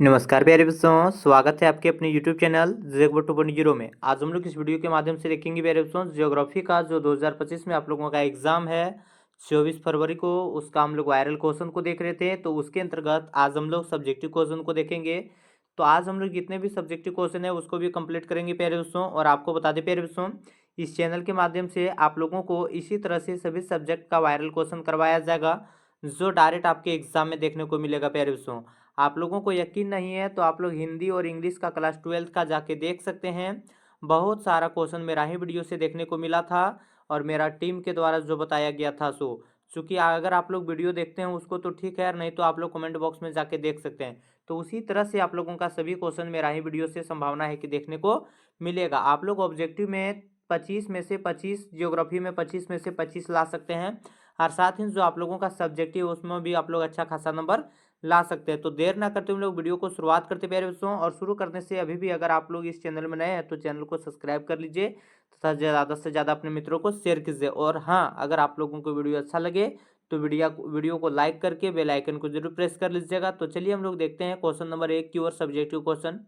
नमस्कार प्यारे बच्चों, स्वागत है आपके अपने YouTube चैनल जेगबो 2.0 में। आज हम लोग इस वीडियो के माध्यम से देखेंगे प्यारे बच्चों, ज्योग्राफी का जो 2025 में आप लोगों का एग्जाम है 24 फरवरी को, उसका हम लोग वायरल क्वेश्चन को देख रहे थे। तो उसके अंतर्गत आज हम लोग सब्जेक्टिव क्वेश्चन को देखेंगे। तो आज हम लोग जितने भी सब्जेक्टिव क्वेश्चन है उसको भी कंप्लीट करेंगे प्यारे बच्चों। और आपको बता दें प्यारे बच्चों, इस चैनल के माध्यम से आप लोगों को इसी तरह से सभी सब्जेक्ट का वायरल क्वेश्चन करवाया जाएगा, जो डायरेक्ट आपके एग्जाम में देखने को मिलेगा प्यारे बच्चों। आप लोगों को यकीन नहीं है तो आप लोग हिंदी और इंग्लिश का क्लास 12 का जाके देख सकते हैं। बहुत सारा क्वेश्चन मेरा ही वीडियो से देखने को मिला था और मेरा टीम के द्वारा जो बताया गया था। सो चूंकि अगर आप लोग वीडियो देखते हैं उसको तो ठीक है, नहीं तो आप लोग कमेंट बॉक्स में जाके देख सकते हैं। तो उसी तरह से आप लोगों का सभी क्वेश्चन मेरा ही वीडियो से संभावना है कि देखने को मिलेगा। आप लोग ऑब्जेक्टिव में 25 में से 25, ज्योग्राफी में 25 में से 25 ला सकते हैं। और साथ ही जो आप लोगों का सब्जेक्टिव उसमें भी आप लोग अच्छा खासा नंबर ला सकते हैं। तो देर ना करते हुए हम लोग वीडियो को शुरुआत करते प्यारे बच्चों। और शुरू करने से अभी भी अगर आप लोग इस चैनल में नए हैं तो चैनल को सब्सक्राइब कर लीजिए तथा ज़्यादा से ज़्यादा अपने मित्रों को शेयर कीजिए। और हाँ, अगर आप लोगों को वीडियो अच्छा लगे तो वीडियो को लाइक करके बेल आइकन को जरूर प्रेस कर लीजिएगा। तो चलिए हम लोग देखते हैं क्वेश्चन नंबर 1 की ओर, सब्जेक्टिव क्वेश्चन।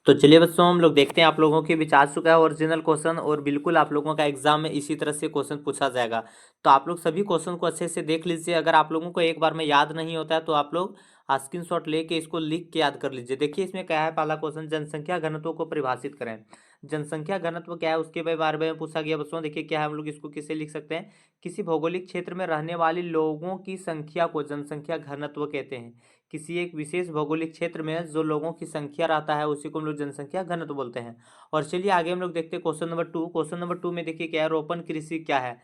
तो चलिए बच्चों, हम लोग देखते हैं आप लोगों के बीच आ चुका है ओरिजिनल क्वेश्चन, और बिल्कुल आप लोगों का एग्जाम में इसी तरह से क्वेश्चन पूछा जाएगा। तो आप लोग सभी क्वेश्चन को अच्छे से देख लीजिए। अगर आप लोगों को एक बार में याद नहीं होता है तो आप लोग स्क्रीनशॉट लेके इसको लिख के याद कर लीजिए। देखिए इसमें क्या है, पहला क्वेश्चन, जनसंख्या घनत्व को परिभाषित करें। जनसंख्या घनत्व क्या है उसके बारे में पूछा गया बच्चों। देखिए क्या है, हम लोग इसको किसे लिख सकते हैं, किसी भौगोलिक क्षेत्र में रहने वाले लोगों की संख्या को जनसंख्या घनत्व कहते हैं। किसी एक विशेष भौगोलिक क्षेत्र में जो लोगों की संख्या रहता है उसी को हम लोग जनसंख्या घनत्व बोलते हैं। और चलिए आगे हम लोग देखते हैं क्वेश्चन नंबर 2। क्वेश्चन नंबर 2 में देखिए क्या है, रोपण कृषि क्या है।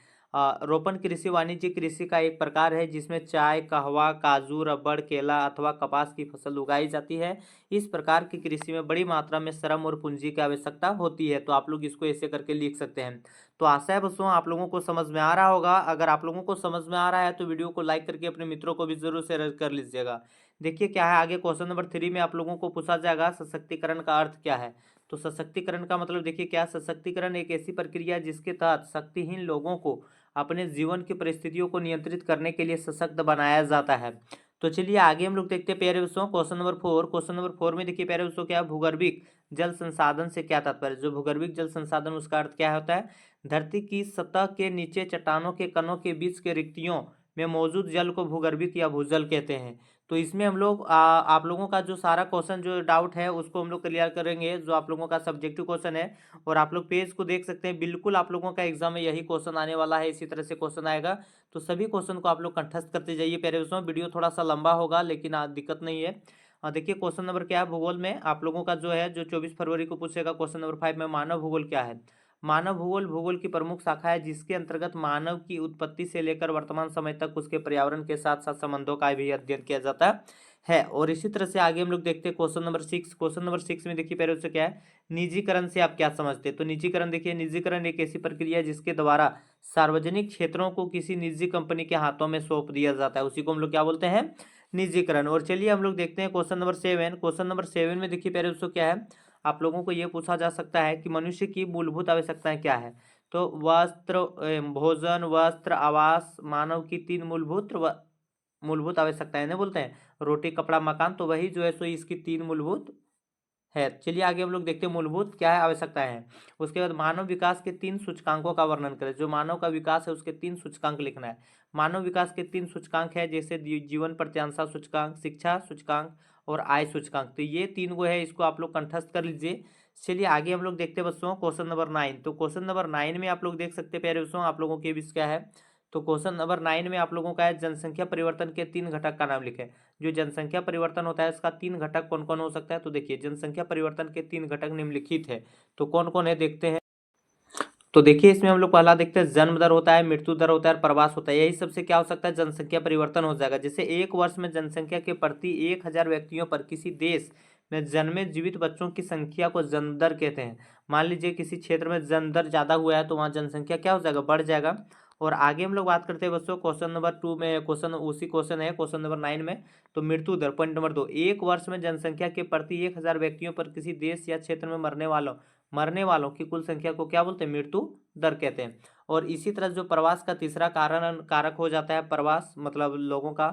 रोपण कृषि वाणिज्यिक कृषि का एक प्रकार है जिसमें चाय, कहवा, काजू, रबड़, केला अथवा कपास की फसल उगाई जाती है। इस प्रकार की कृषि में बड़ी मात्रा में श्रम और पूंजी की आवश्यकता होती है। तो आप लोग इसको ऐसे करके लिख सकते हैं। तो आशा है बच्चों आप लोगों को समझ में आ रहा होगा। अगर आप लोगों को समझ में आ रहा है तो वीडियो को लाइक करके अपने मित्रों को भी जरूर शेयर कर लीजिएगा। देखिए क्या है, आगे क्वेश्चन नंबर 3 में आप लोगों को पूछा जाएगा सशक्तिकरण का अर्थ क्या है। तो सशक्तिकरण का मतलब देखिए क्या, सशक्तिकरण एक ऐसी प्रक्रिया है जिसके तहत शक्तिहीन लोगों को अपने जीवन की परिस्थितियों को नियंत्रित करने के लिए सशक्त बनाया जाता है। तो चलिए आगे हम लोग देखते हैं प्यारे बच्चों क्वेश्चन नंबर 4। क्वेश्चन नंबर 4 में देखिए प्यारे बच्चों क्या है, भूगर्भिक जल संसाधन से क्या तात्पर्य। जो भूगर्भिक जल संसाधन उसका अर्थ क्या होता है, धरती की सतह के नीचे चट्टानों के कणों के बीच के रिक्तियों में मौजूद जल को भूगर्भिक या भूजल कहते हैं। तो इसमें हम लोग आप लोगों का जो सारा क्वेश्चन जो डाउट है उसको हम लोग क्लियर करेंगे, जो आप लोगों का सब्जेक्टिव क्वेश्चन है। और आप लोग पेज को देख सकते हैं, बिल्कुल आप लोगों का एग्जाम में यही क्वेश्चन आने वाला है, इसी तरह से क्वेश्चन आएगा। तो सभी क्वेश्चन को आप लोग कंठस्थ करते जाइए प्यारे बच्चों। वीडियो थोड़ा सा लंबा होगा लेकिन दिक्कत नहीं है। देखिए क्वेश्चन नंबर क्या है, भूगोल में आप लोगों का जो है जो 24 फरवरी को पूछेगा क्वेश्चन नंबर 5 में, मानव भूगोल क्या है। मानव भूगोल भूगोल की प्रमुख शाखा है जिसके अंतर्गत मानव की उत्पत्ति से लेकर वर्तमान समय तक उसके पर्यावरण के साथ साथ संबंधों का भी अध्ययन किया जाता है। और इसी तरह से आगे हम लोग देखते हैं क्वेश्चन नंबर 6। क्वेश्चन नंबर 6 में देखिए पहले उससे क्या है, निजीकरण से आप क्या समझते हैं। तो निजीकरण देखिए, निजीकरण एक ऐसी प्रक्रिया है जिसके द्वारा सार्वजनिक क्षेत्रों को किसी निजी कंपनी के हाथों में सौंप दिया जाता है, उसी को हम लोग क्या बोलते हैं, निजीकरण। और चलिए हम लोग देखते हैं क्वेश्चन नंबर 7। क्वेश्चन नंबर 7 में देखिए पहले उसको क्या है, आप लोगों को यह पूछा जा सकता है कि मनुष्य की मूलभूत आवश्यकताएं क्या है। तो वस्त्र, भोजन, वस्त्र, आवास, मानव की तीन मूलभूत आवश्यकताएं ना बोलते हैं, रोटी, कपड़ा, मकान। तो वही जो है सो इसकी तीन मूलभूत है। चलिए आगे हम लोग देखते हैं मूलभूत क्या है, आवश्यकताएं हैं। उसके बाद मानव विकास के तीन सूचकांकों का वर्णन करें। जो मानव का विकास है उसके तीन सूचकांक लिखना है। मानव विकास के तीन सूचकांक है, जैसे जीवन प्रत्याशा सूचकांक, शिक्षा सूचकांक और आय सूचकांक। तो ये तीन गो है, इसको आप लोग कंठस्थ कर लीजिए। चलिए आगे हम लोग देखते हैं बच्चों क्वेश्चन नंबर 9। तो क्वेश्चन नंबर 9 में आप लोग देख सकते हैं प्यारे बच्चों आप लोगों के बीच क्या है। तो क्वेश्चन नंबर 9 में आप लोगों का है, जनसंख्या परिवर्तन के तीन घटक का नाम लिखें। जो जनसंख्या परिवर्तन होता है इसका तीन घटक कौन कौन हो सकता है। तो देखिए जनसंख्या परिवर्तन के तीन घटक निम्नलिखित है। तो कौन कौन है देखते हैं। तो देखिए इसमें हम लोग पहला देखते हैं, जन्म दर होता है, मृत्यु दर होता है और प्रवास होता है। यही सबसे क्या हो सकता है, जनसंख्या परिवर्तन हो जाएगा। जैसे एक वर्ष में जनसंख्या के प्रति 1000 व्यक्तियों पर किसी देश में जन्मे जीवित बच्चों की संख्या को जन्म दर कहते हैं। मान लीजिए किसी क्षेत्र में जन्म दर ज्यादा हुआ है तो वहाँ जनसंख्या क्या हो जाएगा, बढ़ जाएगा। और आगे हम लोग बात करते हैं बच्चों क्वेश्चन नंबर 2 में, क्वेश्चन उसी क्वेश्चन है क्वेश्चन नंबर 9 में। तो मृत्यु दर पॉइंट नंबर 2, एक वर्ष में जनसंख्या के प्रति 1000 व्यक्तियों पर किसी देश या क्षेत्र में मरने वालों की कुल संख्या को क्या बोलते हैं, मृत्यु दर कहते हैं। और इसी तरह जो प्रवास का तीसरा कारक हो जाता है, प्रवास मतलब लोगों का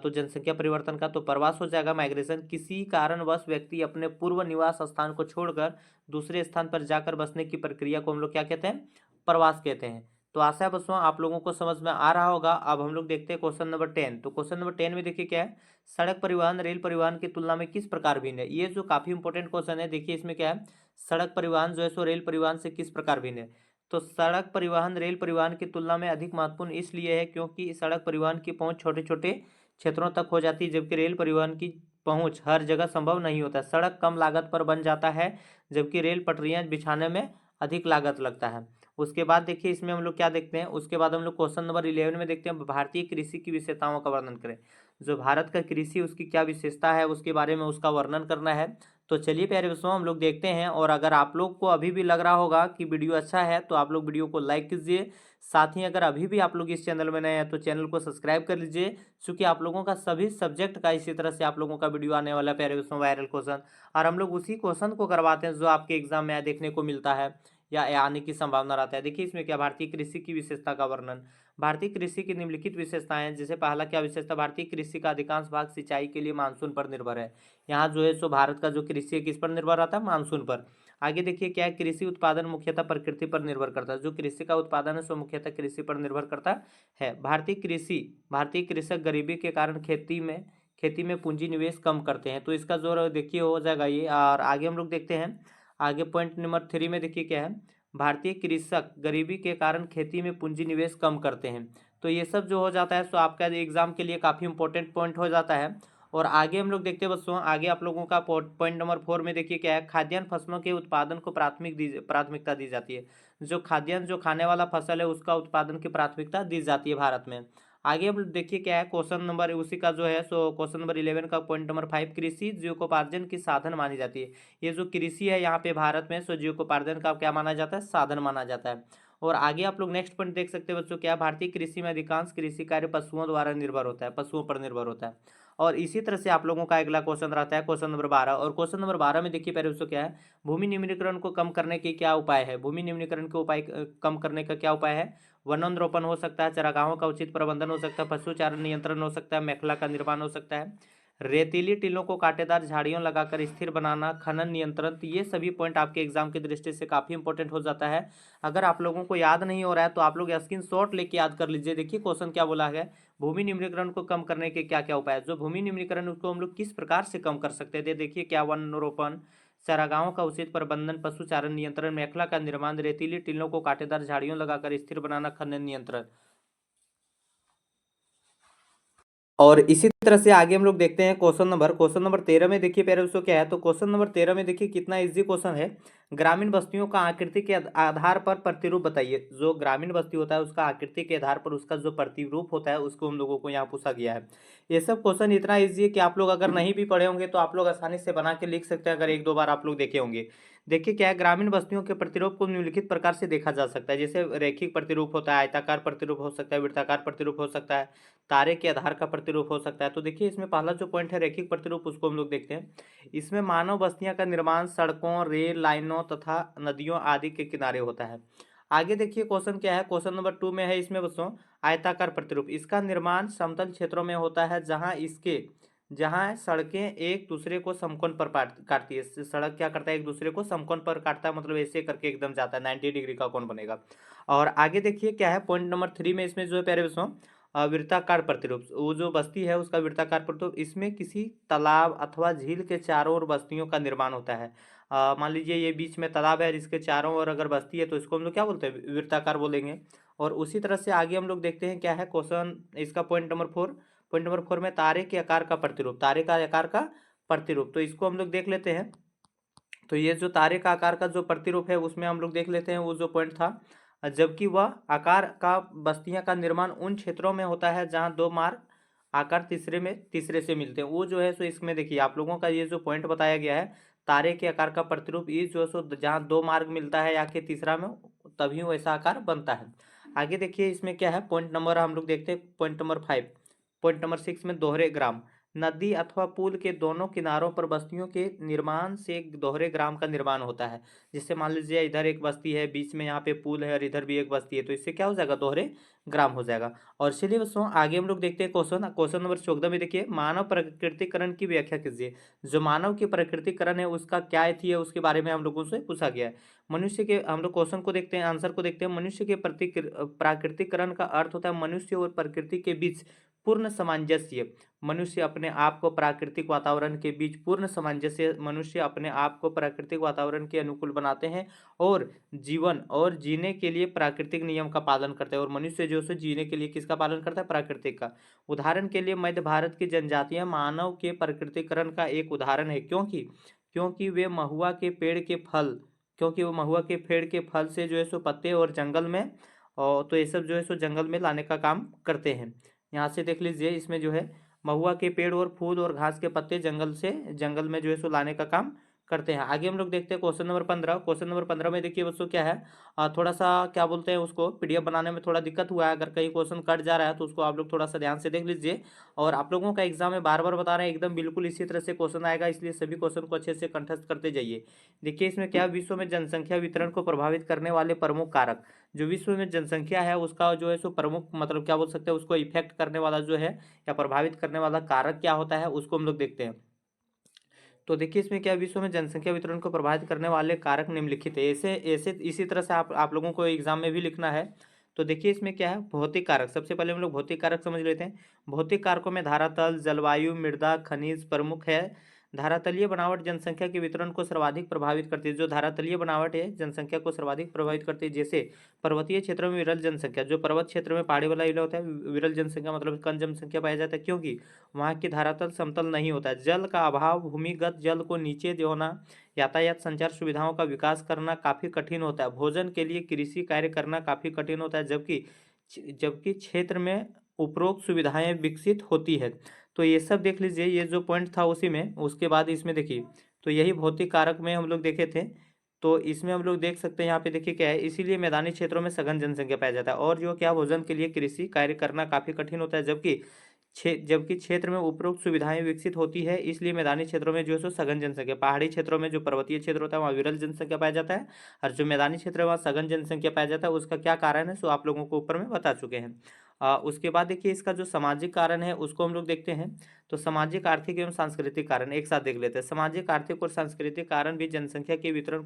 तो जनसंख्या परिवर्तन का तो प्रवास हो जाएगा माइग्रेशन। किसी कारणवश व्यक्ति अपने पूर्व निवास स्थान को छोड़कर दूसरे स्थान पर जाकर बसने की प्रक्रिया को हम लोग क्या कहते हैं, प्रवास कहते हैं। तो आशा है बच्चों आप लोगों को समझ में आ रहा होगा। अब हम लोग देखते हैं क्वेश्चन नंबर 10। तो क्वेश्चन नंबर 10 में देखिए क्या है, सड़क परिवहन रेल परिवहन की तुलना में किस प्रकार भिन्न है। ये जो काफी इंपॉर्टेंट क्वेश्चन है, देखिए इसमें क्या है, सड़क परिवहन जो है सो रेल परिवहन से किस प्रकार भिन्न है। तो सड़क परिवहन रेल परिवहन की तुलना में अधिक महत्वपूर्ण इसलिए है क्योंकि सड़क परिवहन की पहुंच छोटे छोटे क्षेत्रों तक हो जाती है, जबकि रेल परिवहन की पहुंच हर जगह संभव नहीं होता। सड़क कम लागत पर बन जाता है, जबकि रेल पटरियां बिछाने में अधिक लागत लगता है। उसके बाद देखिए इसमें हम लोग क्या देखते हैं, उसके बाद हम लोग क्वेश्चन नंबर 11 में देखते हैं, भारतीय कृषि की विशेषताओं का वर्णन करें। जो भारत का कृषि उसकी क्या विशेषता है उसके बारे में उसका वर्णन करना है। तो चलिए प्यारे दोस्तों हम लोग देखते हैं। और अगर आप लोग को अभी भी लग रहा होगा कि वीडियो अच्छा है तो आप लोग वीडियो को लाइक कीजिए। साथ ही अगर अभी भी आप लोग इस चैनल में नए हैं तो चैनल को सब्सक्राइब कर लीजिए, क्योंकि आप लोगों का सभी सब्जेक्ट का इसी तरह से आप लोगों का वीडियो आने वाला है प्यारे दोस्तों, वायरल क्वेश्चन। और हम लोग उसी क्वेश्चन को करवाते हैं जो आपके एग्जाम में देखने को मिलता है या आने की संभावना रहता है। देखिए इसमें क्या, भारतीय कृषि की विशेषता का वर्णन। भारतीय कृषि की निम्नलिखित विशेषताएं हैं। जैसे पहला क्या विशेषता, भारतीय कृषि का अधिकांश भाग सिंचाई के लिए मानसून पर निर्भर है। यहाँ जो है सो भारत का जो कृषि है किस पर निर्भर रहता है, मानसून पर। आगे देखिए क्या है, कृषि उत्पादन मुख्यतः प्रकृति पर निर्भर करता है। जो कृषि का उत्पादन है सो मुख्यतः कृषि पर निर्भर करता है। भारतीय कृषक गरीबी के कारण खेती में पूंजी निवेश कम करते हैं। तो इसका जो देखिए हो जाएगा ये। और आगे हम लोग देखते हैं, आगे पॉइंट नंबर 3 में देखिए क्या है, भारतीय कृषक गरीबी के कारण खेती में पूंजी निवेश कम करते हैं। तो ये सब जो हो जाता है सो आपका एग्जाम के लिए काफ़ी इंपॉर्टेंट पॉइंट हो जाता है। और आगे हम लोग देखते हैं बच्चों, आगे आप लोगों का पॉइंट नंबर 4 में देखिए क्या है, खाद्यान्न फसलों के उत्पादन को प्राथमिकता दी जाती है। जो खाद्यान्न जो खाने वाला फसल है उसका उत्पादन की प्राथमिकता दी जाती है भारत में। आगे अब देखिए क्या है, क्वेश्चन नंबर उसी का जो है सो क्वेश्चन नंबर 11 का पॉइंट नंबर 5, कृषि जीविकोपार्जन की साधन मानी जाती है। ये जो कृषि है यहाँ पे भारत में सो जीविकोपार्जन का क्या माना जाता है, साधन माना जाता है। और आगे आप लोग नेक्स्ट पॉइंट देख सकते हैं बच्चों, क्या भारतीय कृषि में अधिकांश कृषि कार्य पशुओं द्वारा निर्भर होता है, पशुओं पर निर्भर होता है। और इसी तरह से आप लोगों का अगला क्वेश्चन रहता है क्वेश्चन नंबर 12। और क्वेश्चन नंबर 12 में देखिए पहले दोस्तों क्या है, भूमि निम्नीकरण को कम करने के क्या उपाय है। भूमि निम्नीकरण के उपाय कम करने का क्या उपाय है, वनोन्रोपण हो सकता है, चारागाहों का उचित प्रबंधन हो सकता है, पशुचारण नियंत्रण हो सकता है, मेखला का निर्माण हो सकता है, रेतीली टीलों को कांटेदार झाड़ियों लगाकर स्थिर बनाना, खनन नियंत्रण। तो ये सभी पॉइंट आपके एग्जाम की दृष्टि से काफी इंपॉर्टेंट हो जाता है। अगर आप लोगों को याद नहीं हो रहा है तो आप लोग स्क्रीनशॉट लेके याद कर लीजिए। देखिए क्वेश्चन क्या बोला है, भूमि निम्नीकरण को कम करने के क्या क्या उपाय है। जो भूमि निम्नीकरण उसको हम लोग किस प्रकार से कम कर सकते थे, देखिए क्या, वनरोपण, चारागाहों का उचित प्रबंधन, पशुचारण नियंत्रण, मेखला का निर्माण, रेतीली टीलों को कांटेदार झाड़ियों लगाकर स्थिर बनाना, खनन नियंत्रण। और इसी तरह से आगे हम लोग देखते हैं क्वेश्चन नंबर 13 में देखिए पहले उसको क्या है। तो क्वेश्चन नंबर 13 में देखिए कितना इजी क्वेश्चन है, ग्रामीण बस्तियों का आकृति के आधार पर प्रतिरूप बताइए। जो ग्रामीण बस्ती होता है उसका आकृति के आधार पर उसका जो प्रतिरूप होता है उसको हम लोगों को यहाँ पूछा गया है। ये सब क्वेश्चन इतना ईजी है कि आप लोग अगर नहीं भी पढ़े होंगे तो आप लोग आसानी से बना के लिख सकते हैं, अगर एक दो बार आप लोग देखे होंगे। देखिए क्या है, ग्रामीण बस्तियों के प्रतिरूप को निम्नलिखित प्रकार से देखा जा सकता है। जैसे रैखिक प्रतिरूप होता है, आयताकार प्रतिरूप हो सकता है, वृत्ताकार प्रतिरूप हो सकता है, तारे के आधार का प्रतिरूप हो सकता है। तो देखिए इसमें पहला जो पॉइंट है रैखिक प्रतिरूप, उसको हम लोग देखते हैं। इसमें मानव बस्तियां का निर्माण सड़कों, रेल लाइनों तथा नदियों आदि के किनारे होता है। आगे देखिए क्वेश्चन क्या है, क्वेश्चन नंबर 2 में है इसमें बच्चों, आयताकार प्रतिरूप, इसका निर्माण समतल क्षेत्रों में होता है जहां सड़कें एक दूसरे को समकोण पर काटती है। सड़क क्या करता है, एक दूसरे को समकोण पर काटता है, मतलब ऐसे करके एकदम जाता है, 90 डिग्री का कोण बनेगा। और आगे देखिए क्या है, पॉइंट नंबर 3 में इसमें जो है प्यारे बच्चों, वृत्ताकार प्रतिरूप, वो जो बस्ती है उसका वृत्ताकार प्रतिरूप, इसमें किसी तालाब अथवा झील के चारों ओर बस्तियों का निर्माण होता है। मान लीजिए ये बीच में तालाब है जिसके चारों ओर अगर बस्ती है तो इसको हम लोग क्या बोलते हैं, वृत्ताकार बोलेंगे। और उसी तरह से आगे हम लोग देखते हैं क्या है क्वेश्चन, इसका पॉइंट नंबर 4 में तारे के आकार का प्रतिरूप, तारे का आकार का प्रतिरूप, तो इसको हम लोग देख लेते हैं। तो ये जो तारे का आकार का जो प्रतिरूप है उसमें हम लोग देख लेते हैं वो जो पॉइंट था, जबकि वह आकार का बस्तियां का निर्माण उन क्षेत्रों में होता है जहां दो मार्ग आकार तीसरे से मिलते हैं। वो जो है सो इसमें देखिए आप लोगों का ये जो पॉइंट बताया गया है, तारे के आकार का प्रतिरूप, ये जो है सो जहाँ दो मार्ग मिलता है या के तीसरा में, तभी वैसा आकार बनता है। आगे देखिए इसमें क्या है, पॉइंट नंबर हम लोग देखते हैं पॉइंट नंबर 5। पॉइंट नंबर 6 में दोहरे ग्राम, नदी अथवा पुल के दोनों किनारों पर बस्तियों के निर्माण से एक दोहरे ग्राम का निर्माण होता है। जिससे मान लीजिए इधर एक बस्ती है, बीच में यहाँ पे पुल है और इधर भी एक बस्ती है, तो इससे क्या हो जाएगा, दोहरे ग्राम हो जाएगा। और चलिए बच्चों आगे हम लोग देखते हैं क्वेश्चन क्वेश्चन नंबर 14 में देखिए, मानव प्रकृतिकरण की व्याख्या कीजिए। जो मानव की प्रकृतिकरण है उसका क्या थी है, उसके बारे में हम लोगों से पूछा गया है। मनुष्य के, हम लोग क्वेश्चन को देखते हैं, आंसर को देखते हैं। मनुष्य के प्रति प्राकृतिकरण का अर्थ होता है मनुष्य और प्रकृति के बीच पूर्ण सामंजस्य। मनुष्य अपने आप को प्राकृतिक वातावरण के बीच पूर्ण सामंजस्य, मनुष्य अपने आप को प्राकृतिक वातावरण के अनुकूल बनाते हैं और जीवन और जीने के लिए प्राकृतिक नियम का पालन करते हैं। और मनुष्य जो है जीने के लिए किसका पालन करता है, प्राकृतिक का। उदाहरण के लिए मध्य भारत की जनजातियां मानव के प्राकृतिकरण का एक उदाहरण है, क्योंकि क्योंकि वे महुआ के पेड़ के फल क्योंकि वो महुआ के पेड़ के फल से जो है सो पत्ते और जंगल में, और तो ये सब जो है सो जंगल में लाने का काम करते हैं। यहाँ से देख लीजिए, इसमें जो है महुआ के पेड़ और फूल और घास के पत्ते जंगल में जो है सो लाने का काम करते हैं। आगे हम लोग देखते हैं क्वेश्चन नंबर 15। क्वेश्चन नंबर 15 में देखिए बच्चों क्या है, थोड़ा सा क्या बोलते हैं उसको, पीडीएफ बनाने में थोड़ा दिक्कत हुआ है। अगर कहीं क्वेश्चन कट जा रहा है तो उसको आप लोग थोड़ा सा ध्यान से देख लीजिए। और आप लोगों का एग्जाम में बार बार बता रहे हैं, एकदम बिल्कुल इसी तरह से क्वेश्चन आएगा, इसलिए सभी क्वेश्चन को अच्छे से कंठस्थ करते जाइए। देखिए इसमें क्या, विश्व में जनसंख्या वितरण को प्रभावित करने वाले प्रमुख कारक। जो विश्व में जनसंख्या है उसका जो है सो प्रमुख, मतलब क्या बोल सकते हैं, उसको इफेक्ट करने वाला जो है या प्रभावित करने वाला कारक क्या होता है, उसको हम लोग देखते हैं। तो देखिए इसमें क्या, विश्व में जनसंख्या वितरण को प्रभावित करने वाले कारक निम्नलिखित है। ऐसे ऐसे इसी तरह से आप लोगों को एग्जाम में भी लिखना है। तो देखिए इसमें क्या है, भौतिक कारक। सबसे पहले हम लोग भौतिक कारक समझ लेते हैं। भौतिक कारकों में धरातल, जलवायु, मृदा, खनिज प्रमुख है। धरातलीय बनावट जनसंख्या के वितरण को सर्वाधिक प्रभावित करती है। जो धरातलीय बनावट है जनसंख्या को सर्वाधिक प्रभावित करती है। जैसे पर्वतीय क्षेत्रों में विरल जनसंख्या, जो पर्वत क्षेत्र में पहाड़ी वाला इलाका होता है, विरल जनसंख्या मतलब कम जनसंख्या पाया जाता है, क्योंकि वहाँ की धरातल समतल नहीं होता है। जल का अभाव, भूमिगत जल को नीचे होना, यातायात संचार सुविधाओं का विकास करना काफी कठिन होता है। भोजन के लिए कृषि कार्य करना काफी कठिन होता है, जबकि जबकि क्षेत्र में उपरोक्त सुविधाएं विकसित होती है। तो ये सब देख लीजिए, ये जो पॉइंट था उसी में। उसके बाद इसमें देखिए, तो यही भौतिक कारक में हम लोग देखे थे। तो इसमें हम लोग देख सकते हैं, यहाँ पे देखिए क्या है, इसीलिए मैदानी क्षेत्रों में सघन जनसंख्या पाया जाता है। और जो क्या, भोजन के लिए कृषि कार्य करना काफी कठिन होता है, जबकि क्षेत्र में उपरोक्त सुविधाएं विकसित होती है, इसलिए मैदानी क्षेत्रों में जो है सो सघन जनसंख्या। पहाड़ी क्षेत्रों में, जो पर्वतीय क्षेत्र होता है, वहाँ विरल जनसंख्या पाया जाता है, और जो मैदानी क्षेत्र है वहाँ सघन जनसंख्या पाया जाता है। उसका क्या कारण है, सो आप लोगों को ऊपर में बता चुके हैं। उसके बाद देखिए इसका जो सामाजिक कारण है उसको हम लोग देखते हैं। तो सामाजिक, आर्थिक एवं सांस्कृतिक कारण एक साथ देख लेते हैं। सामाजिक, आर्थिक और सांस्कृतिक कारण भी जनसंख्या के वितरण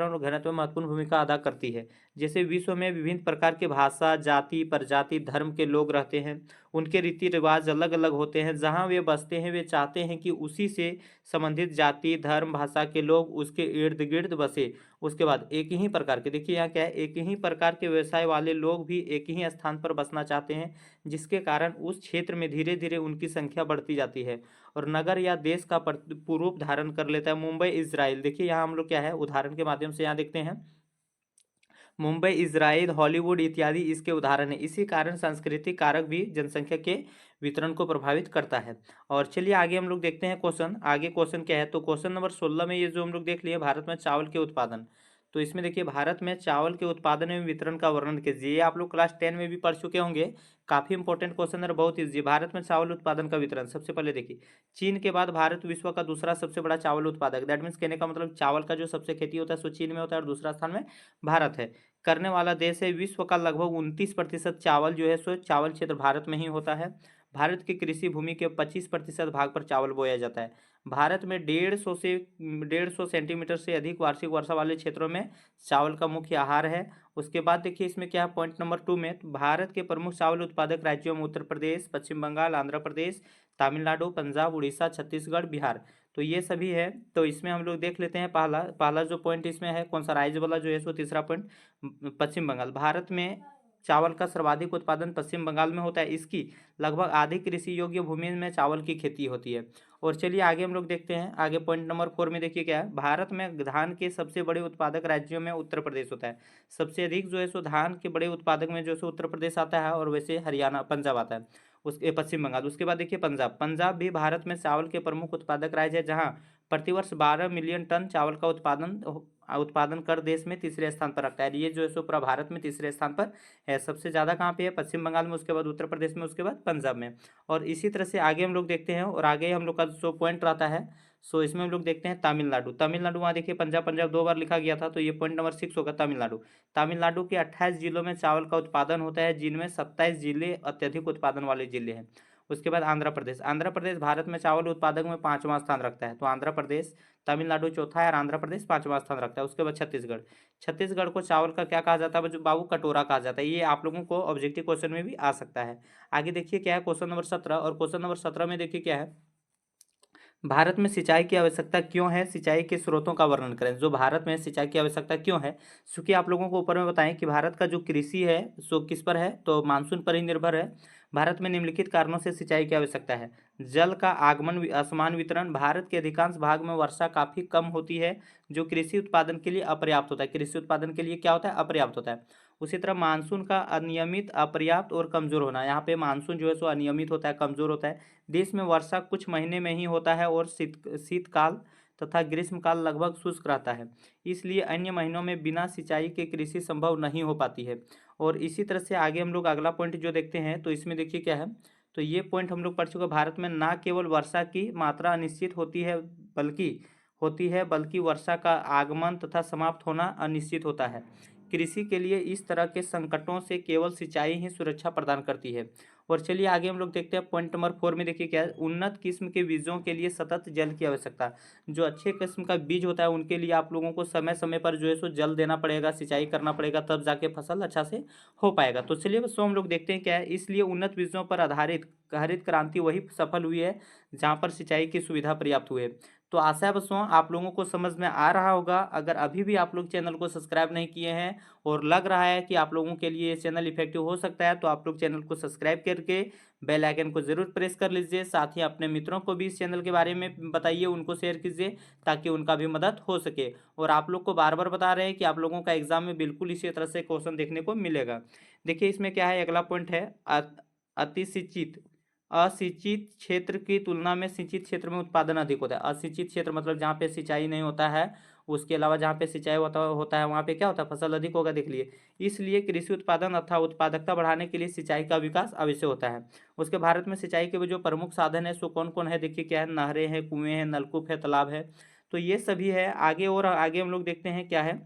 और घनत्व में महत्वपूर्ण भूमिका अदा करती है। जैसे विश्व में विभिन्न प्रकार के भाषा, जाति, प्रजाति, धर्म के लोग रहते हैं। उनके रीति रिवाज अलग अलग होते हैं। जहाँ वे बसते हैं वे चाहते हैं कि उसी से संबंधित जाति, धर्म, भाषा के लोग उसके इर्द गिर्द बसे। उसके बाद एक ही प्रकार के, देखिए यहाँ क्या है, एक ही प्रकार के व्यवसाय वाले लोग भी एक ही स्थान पर बसना चाहते हैं, जिसके कारण उस क्षेत्र में धीरे धीरे उनकी संख्या बढ़ती जाती है और नगर या देश का रूप धारण कर लेता है। मुंबई, इजराइल, देखिए यहाँ हम लोग क्या है, उदाहरण के माध्यम से यहाँ देखते हैं। मुंबई, इजराइल, हॉलीवुड इत्यादि इसके उदाहरण है। इसी कारण सांस्कृतिक कारक भी जनसंख्या के वितरण को प्रभावित करता है। और चलिए आगे हम लोग देखते हैं क्वेश्चन। आगे क्वेश्चन क्या है, तो क्वेश्चन नंबर 16 में ये जो हम लोग देख लिए, भारत में चावल के उत्पादन। तो इसमें देखिए, भारत में चावल के उत्पादन एवं वितरण का वर्णन कीजिए। ये आप लोग क्लास 10 में भी पढ़ चुके होंगे, काफी इंपॉर्टेंट क्वेश्चन है, बहुत ईजी। भारत में चावल उत्पादन का वितरण, सबसे पहले देखिए, चीन के बाद भारत विश्व का दूसरा सबसे बड़ा चावल उत्पादक। दैट मीन्स कहने का मतलब चावल का जो सबसे खेती होता है सो चीन में होता है और दूसरा स्थान में भारत है। करने वाला देश है। विश्व का लगभग 29% चावल जो है सो चावल क्षेत्र भारत में ही होता है। भारत की कृषि भूमि के 25% भाग पर चावल बोया जाता है। भारत में 150 सेंटीमीटर से अधिक वार्षिक वर्षा वाले क्षेत्रों में चावल का मुख्य आहार है। उसके बाद देखिए इसमें क्या है, पॉइंट नंबर 2 में, तो भारत के प्रमुख चावल उत्पादक राज्यों में उत्तर प्रदेश, पश्चिम बंगाल, आंध्र प्रदेश, तमिलनाडु, पंजाब, उड़ीसा, छत्तीसगढ़, बिहार। तो ये सभी है। तो इसमें हम लोग देख लेते हैं, पहला पहला जो पॉइंट इसमें है, कौन सा राज्य वाला जो है सो तीसरा पॉइंट, पश्चिम बंगाल। भारत में चावल का सर्वाधिक उत्पादन पश्चिम बंगाल में होता है। इसकी लगभग आधी कृषि योग्य भूमि में चावल की खेती होती है। और चलिए आगे हम लोग देखते हैं। आगे पॉइंट नंबर 4 में देखिए क्या है, भारत में धान के सबसे बड़े उत्पादक राज्यों में उत्तर प्रदेश होता है। सबसे अधिक जो है सो धान के बड़े उत्पादक में जो है सो उत्तर प्रदेश आता है, और वैसे हरियाणा, पंजाब आता है। उसके पश्चिम बंगाल। उसके बाद देखिए पंजाब। पंजाब भी भारत में चावल के प्रमुख उत्पादक राज्य है, जहाँ प्रतिवर्ष 12 मिलियन टन चावल का उत्पादन उत्पादन कर देश में तीसरे स्थान पर रखता है। ये जो है सो पूरा भारत में तीसरे स्थान पर है। सबसे ज़्यादा कहाँ पे है? पश्चिम बंगाल में, उसके बाद उत्तर प्रदेश में, उसके बाद पंजाब में। और इसी तरह से आगे हम लोग देखते हैं, और आगे हम लोग का जो पॉइंट रहता है सो इसमें हम लोग देखते हैं तमिलनाडु। तमिलनाडु वहाँ देखिए पंजाब पंजाब 2 बार लिखा गया था, तो ये पॉइंट नंबर 6 होगा तमिलनाडु। तमिलनाडु के 28 जिलों में चावल का उत्पादन होता है, जिनमें 27 जिले अत्यधिक उत्पादन वाले जिले हैं। उसके बाद आंध्र प्रदेश। आंध्र प्रदेश भारत में चावल उत्पादक में 5वां स्थान रखता है। तो आंध्र प्रदेश, तमिलनाडु चौथा है और आंध्र प्रदेश 5वां स्थान रखता है। उसके बाद छत्तीसगढ़। छत्तीसगढ़ को चावल का क्या कहा जाता है बाबू? कटोरा कहा जाता है। ये आप लोगों को ऑब्जेक्टिव क्वेश्चन में भी आ सकता है। आगे देखिए क्या है क्वेश्चन नंबर 17, और क्वेश्चन नंबर 17 में देखिए क्या है, भारत में सिंचाई की आवश्यकता क्यों है? सिंचाई के स्रोतों का वर्णन करें। जो भारत में सिंचाई की आवश्यकता क्यों है, क्योंकि आप लोगों को ऊपर में बताएं कि भारत का जो कृषि है सो किस पर है, तो मानसून पर ही निर्भर है। भारत में निम्नलिखित कारणों से सिंचाई की आवश्यकता है। जल का आगमन असमान वितरण। भारत के अधिकांश भाग में वर्षा काफी कम होती है, जो कृषि उत्पादन के लिए अपर्याप्त होता है। कृषि उत्पादन के लिए क्या होता है? अपर्याप्त होता है। उसी तरह मानसून का अनियमित, अपर्याप्त और कमजोर होना। यहाँ पे मानसून जो है सो अनियमित होता है, कमजोर होता है। देश में वर्षा कुछ महीने में ही होता है, और शीतकाल तथा ग्रीष्मकाल लगभग शुष्क रहता है। इसलिए अन्य महीनों में बिना सिंचाई के कृषि संभव नहीं हो पाती है। और इसी तरह से आगे हम लोग अगला पॉइंट जो देखते हैं, तो इसमें देखिए क्या है, तो ये पॉइंट हम लोग पढ़ चुके हैं। भारत में न केवल वर्षा की मात्रा अनिश्चित बल्कि वर्षा का आगमन तथा समाप्त होना अनिश्चित होता है। कृषि के लिए इस तरह के संकटों से केवल सिंचाई ही सुरक्षा प्रदान करती है। और चलिए आगे हम लोग देखते हैं पॉइंट नंबर 4 में। देखिए क्या है, उन्नत किस्म के बीजों के लिए सतत जल की आवश्यकता। जो अच्छे किस्म का बीज होता है उनके लिए आप लोगों को समय समय पर जो है सो जल देना पड़ेगा, सिंचाई करना पड़ेगा, तब जाके फसल अच्छा से हो पाएगा। तो चलिए बस हम लोग देखते हैं क्या है, इसलिए उन्नत बीजों पर आधारित हरित क्रांति वही सफल हुई है जहाँ पर सिंचाई की सुविधा पर्याप्त हुई है। तो आशा है बच्चों आप लोगों को समझ में आ रहा होगा। अगर अभी भी आप लोग चैनल को सब्सक्राइब नहीं किए हैं और लग रहा है कि आप लोगों के लिए ये चैनल इफेक्टिव हो सकता है, तो आप लोग चैनल को सब्सक्राइब करके बेल आइकन को जरूर प्रेस कर लीजिए। साथ ही अपने मित्रों को भी इस चैनल के बारे में बताइए, उनको शेयर कीजिए ताकि उनका भी मदद हो सके। और आप लोग को बार बार बता रहे हैं कि आप लोगों का एग्जाम में बिल्कुल इसी तरह से क्वेश्चन देखने को मिलेगा। देखिए इसमें क्या है, अगला पॉइंट है अतिसिंचित। असिंचित क्षेत्र की तुलना में सिंचित क्षेत्र में उत्पादन अधिक होता है। असिंचित क्षेत्र मतलब जहाँ पे सिंचाई नहीं होता है, उसके अलावा जहाँ पे सिंचाई होता है वहाँ पे क्या होता है? फसल अधिक होगा, देख लिए। इसलिए कृषि उत्पादन अथवा उत्पादकता बढ़ाने के लिए सिंचाई का विकास आवश्यक होता है। उसके भारत में सिंचाई के जो प्रमुख साधन है सो कौन कौन है? देखिए क्या है, नहरें हैं, कुएं हैं, नलकूप है, तालाब है, तो ये सभी है। आगे और आगे हम लोग देखते हैं क्या है,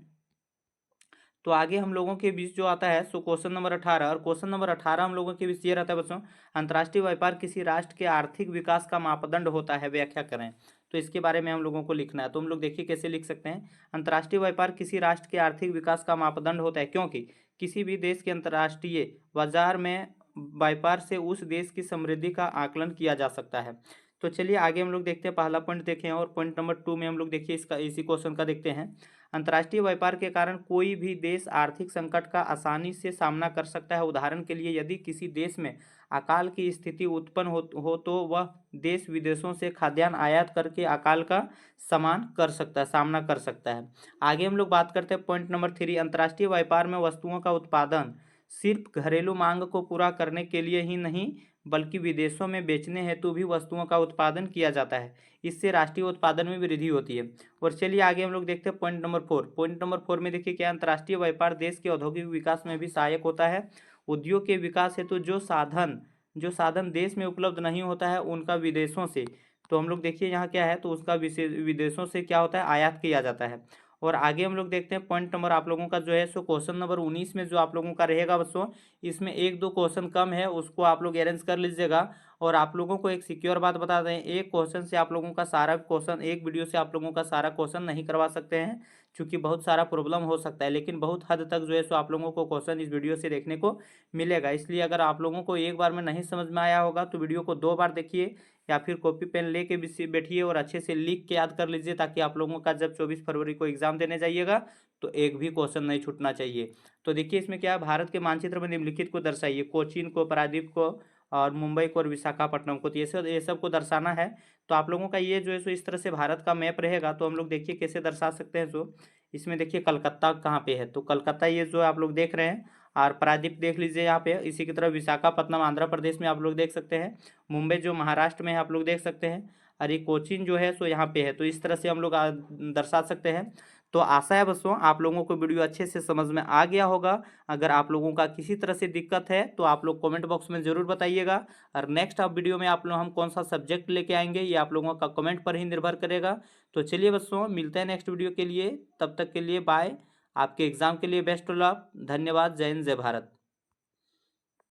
तो आगे हम लोगों के बीच जो आता है सो क्वेश्चन नंबर 18। और क्वेश्चन नंबर 18 हम लोगों के बीच ये रहता है बच्चों, अंतर्राष्ट्रीय व्यापार किसी राष्ट्र के आर्थिक विकास का मापदंड होता है, व्याख्या करें। तो इसके बारे में हम लोगों को लिखना है। तो हम लोग देखिए कैसे लिख सकते हैं, अंतर्राष्ट्रीय व्यापार किसी राष्ट्र के आर्थिक विकास का मापदंड होता है, क्योंकि किसी भी देश के अंतर्राष्ट्रीय बाजार में व्यापार से उस देश की समृद्धि का आकलन किया जा सकता है। तो चलिए आगे हम लोग देखते हैं, पहला पॉइंट देखें और पॉइंट नंबर 2 में हम लोग देखिए इसका इसी क्वेश्चन का देखते हैं। अंतर्राष्ट्रीय व्यापार के कारण कोई भी देश आर्थिक संकट का आसानी से सामना कर सकता है। उदाहरण के लिए यदि किसी देश में अकाल की स्थिति उत्पन्न हो तो वह देश विदेशों से खाद्यान्न आयात करके अकाल का सामना कर सकता है। आगे हम लोग बात करते हैं पॉइंट नंबर 3, अंतर्राष्ट्रीय व्यापार में वस्तुओं का उत्पादन सिर्फ घरेलू मांग को पूरा करने के लिए ही नहीं बल्कि विदेशों में बेचने हेतु भी वस्तुओं का उत्पादन किया जाता है। इससे राष्ट्रीय उत्पादन में वृद्धि होती है। और चलिए आगे हम लोग देखते हैं पॉइंट नंबर 4। पॉइंट नंबर 4 में देखिए क्या, अंतर्राष्ट्रीय व्यापार देश के औद्योगिक विकास में भी सहायक होता है। उद्योग के विकास हेतु जो साधन देश में उपलब्ध नहीं होता है उनका विदेशों से, तो हम लोग देखिए यहाँ क्या है, तो उसका विदेशों से क्या होता है? आयात किया जाता है। और आगे हम लोग देखते हैं पॉइंट नंबर आप लोगों का जो है सो क्वेश्चन नंबर 19 में जो आप लोगों का रहेगा बच्चों, इसमें एक दो क्वेश्चन कम है, उसको आप लोग अरेंज कर लीजिएगा। और आप लोगों को एक सिक्योर बात बता दें, एक क्वेश्चन से आप लोगों का सारा क्वेश्चन, एक वीडियो से आप लोगों का सारा क्वेश्चन नहीं करवा सकते हैं, क्योंकि बहुत सारा प्रॉब्लम हो सकता है। लेकिन बहुत हद तक जो है सो आप लोगों को क्वेश्चन इस वीडियो से देखने को मिलेगा। इसलिए अगर आप लोगों को एक बार में नहीं समझ में आया होगा तो वीडियो को 2 बार देखिए, या फिर कॉपी पेन लेके बैठिए और अच्छे से लिख के याद कर लीजिए, ताकि आप लोगों का जब 24 फरवरी को एग्जाम देने जाइएगा तो एक भी क्वेश्चन नहीं छूटना चाहिए। तो देखिए इसमें क्या है, भारत के मानचित्र में निम्नलिखित को दर्शाइए। कोचीन को, पारादीप को, और मुंबई को और विशाखापट्टनम को, तो ये सब को दर्शाना है। तो आप लोगों का ये जो है सो इस तरह से भारत का मैप रहेगा। तो हम लोग देखिए कैसे दर्शा सकते हैं। सो इसमें देखिए कलकत्ता कहाँ पे है, तो कलकत्ता ये जो आप लोग देख रहे हैं, और प्रायद्वीप देख लीजिए यहाँ पे। इसी की तरह विशाखापट्टनम आंध्र प्रदेश में आप लोग देख सकते हैं। मुंबई जो महाराष्ट्र में है आप लोग देख सकते हैं। और ये कोचीन जो है सो यहाँ पे है। तो इस तरह से हम लोग दर्शा सकते हैं। तो आशा है बच्चों आप लोगों को वीडियो अच्छे से समझ में आ गया होगा। अगर आप लोगों का किसी तरह से दिक्कत है तो आप लोग कमेंट बॉक्स में ज़रूर बताइएगा। और नेक्स्ट आप वीडियो में आप लोग हम कौन सा सब्जेक्ट लेके आएंगे ये आप लोगों का कमेंट पर ही निर्भर करेगा। तो चलिए बच्चों मिलते हैं नेक्स्ट वीडियो के लिए, तब तक के लिए बाय। आपके एग्ज़ाम के लिए बेस्ट ऑफ लक। धन्यवाद। जय हिंद, जय भारत।